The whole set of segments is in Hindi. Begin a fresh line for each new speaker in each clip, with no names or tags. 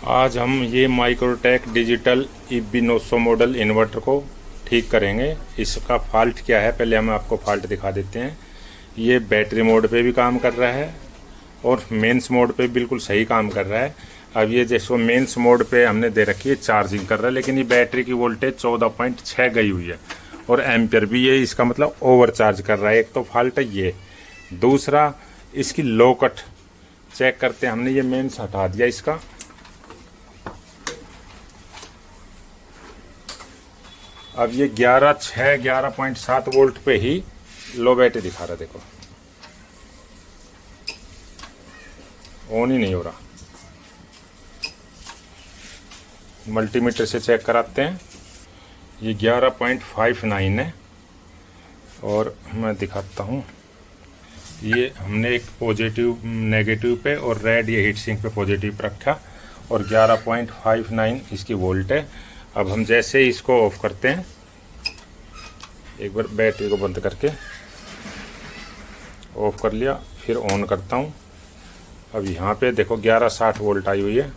आज हम ये Microtek digital EB 900 model inverter को ठीक करेंगे। इसका फॉल्ट क्या है, पहले हम आपको फॉल्ट दिखा देते हैं। ये बैटरी मोड पे भी काम कर रहा है और मेंस मोड पे बिल्कुल सही काम कर रहा है। अब ये जैसे मेंस मोड पे हमने दे रखी है चार्जिंग कर रहा है, लेकिन ये बैटरी की वोल्टेज 14.6 गई हुई है और एम्पियर भी ये इसका मतलब ओवर चार्ज कर रहा है। एक तो फॉल्ट है ये। दूसरा इसकी लोकट चेक करते हैं। हमने ये मेंस हटा दिया इसका। अब ये 11.7 वोल्ट पे ही लो बैटरी दिखा रहा है। देखो ऑन ही नहीं हो रहा। मल्टीमीटर से चेक कराते हैं। ये 11.59 है और मैं दिखाता हूँ। ये हमने एक पॉजिटिव नेगेटिव पे और रेड ये हीट सिंक पे पॉजिटिव रखा और 11.59 इसकी वोल्ट है। अब हम जैसे ही इसको ऑफ करते हैं, एक बार बैटरी को बंद करके ऑफ कर लिया, फिर ऑन करता हूँ। अब यहाँ पे देखो 1160 वोल्ट आई हुई है।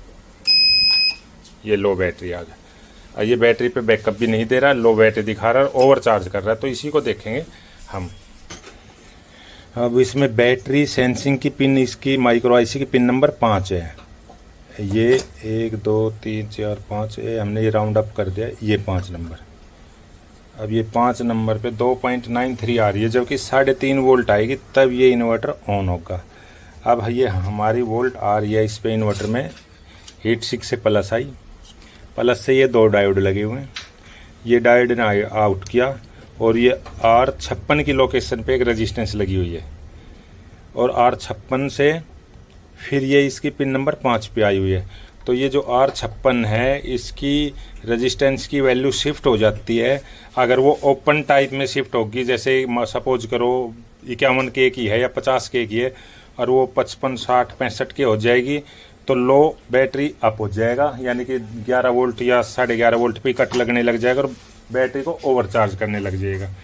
ये लो बैटरी आ गया। ये बैटरी पे बैकअप भी नहीं दे रहा है, लो बैटरी दिखा रहा है, ओवर चार्ज कर रहा है। तो इसी को देखेंगे हम। अब इसमें बैटरी सेंसिंग की पिन, इसकी माइक्रो IC की पिन नंबर 5 है। ये 1 2 3 4 5 हमने ये राउंड अप कर दिया। ये 5 नंबर। अब ये 5 नंबर पे 2.93 आ रही है, जबकि 3.5 वोल्ट आएगी तब ये इन्वर्टर ऑन होगा। अब ये हमारी वोल्ट आ रही है इस पे इन्वर्टर में हीट सिंक से प्लस आई। प्लस से ये 2 डायोड लगे हुए हैं। ये डायोड ने आउट किया और ये R56 की लोकेशन पे एक रेजिस्टेंस लगी हुई है और R56 से फिर ये इसकी पिन नंबर 5 पे आई हुई है। तो ये जो R56 है इसकी रेजिस्टेंस की वैल्यू शिफ्ट हो जाती है। अगर वो ओपन टाइप में शिफ्ट होगी, जैसे सपोज करो 51 के की है या 50 के की है और वो 55 60 65 के हो जाएगी, तो लो बैटरी अप हो जाएगा, यानी कि 11 वोल्ट या 11.5 वोल्ट पे कट लगने लग जाएगा और बैटरी को ओवर चार्ज करने लग जाएगा।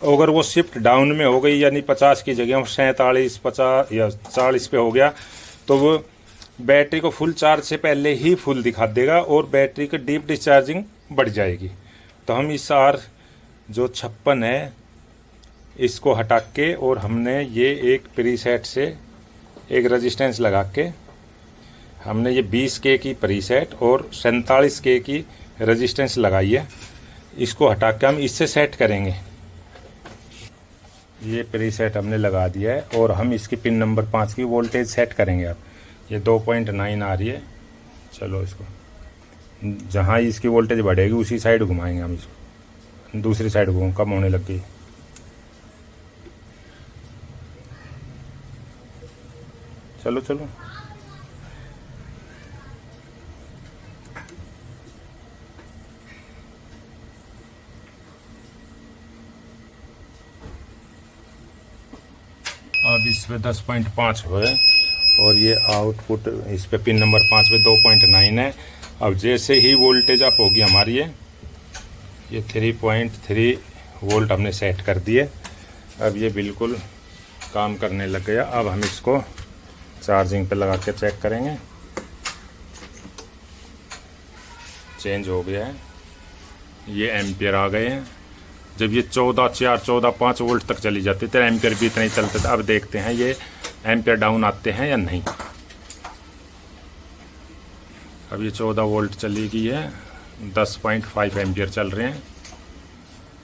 अगर वो शिफ्ट डाउन में हो गई, यानी 50 की जगह 47 50 या 40 पे हो गया, तो वो बैटरी को फुल चार्ज से पहले ही फुल दिखा देगा और बैटरी की डीप डिस्चार्जिंग बढ़ जाएगी। तो हम इस जो 56 है इसको हटा के और हमने ये एक प्रीसेट से एक रेजिस्टेंस लगा के हमने ये 20 के की प्रीसेट और 47 के की रेजिस्टेंस लगाई है। इसको हटा के हम इससे सेट करेंगे। ये प्रीसेट हमने लगा दिया है और हम इसकी पिन नंबर 5 की वोल्टेज सेट करेंगे। अब ये 2.9 आ रही है। चलो इसको जहाँ इसकी वोल्टेज बढ़ेगी उसी साइड घुमाएंगे हम इसको। दूसरी साइड कम होने लग गई। चलो चलो अब इस पे 10.5 है और ये आउटपुट इस पे पिन नंबर 5 पे 2.9 है। अब जैसे ही वोल्टेज अप होगी हमारी ये 3.3 वोल्ट हमने सेट कर दिए। अब ये बिल्कुल काम करने लग गया। अब हम इसको चार्जिंग पे लगा के चेक करेंगे। चेंज हो गया है। ये एम्पियर आ गए हैं। जब ये 14.4 14.5 वोल्ट तक चली जाती तो एम्पियर भी इतना ही चलते थे। अब देखते हैं ये एम्पियर डाउन आते हैं या नहीं। अब ये 14 वोल्ट चली गई है। 10.5 एम्पियर चल रहे हैं।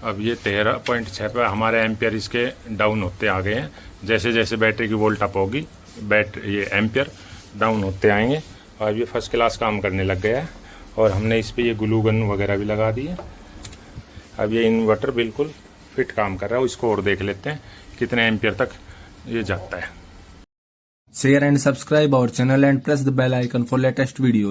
अब ये 13.6 पे हमारे एम्पियर इसके डाउन होते आ गए हैं। जैसे जैसे बैटरी की वोल्ट अप होगी ये एम्पियर डाउन होते आएंगे। और ये फर्स्ट क्लास काम करने लग गया है और हमने इस पर ये ग्लू गन वगैरह भी लगा दी है। अब ये इन्वर्टर बिल्कुल फिट काम कर रहा है। इसको और देख लेते हैं कितने एम्पियर तक ये जाता है।
Share and subscribe our channel and press the bell icon for latest videos.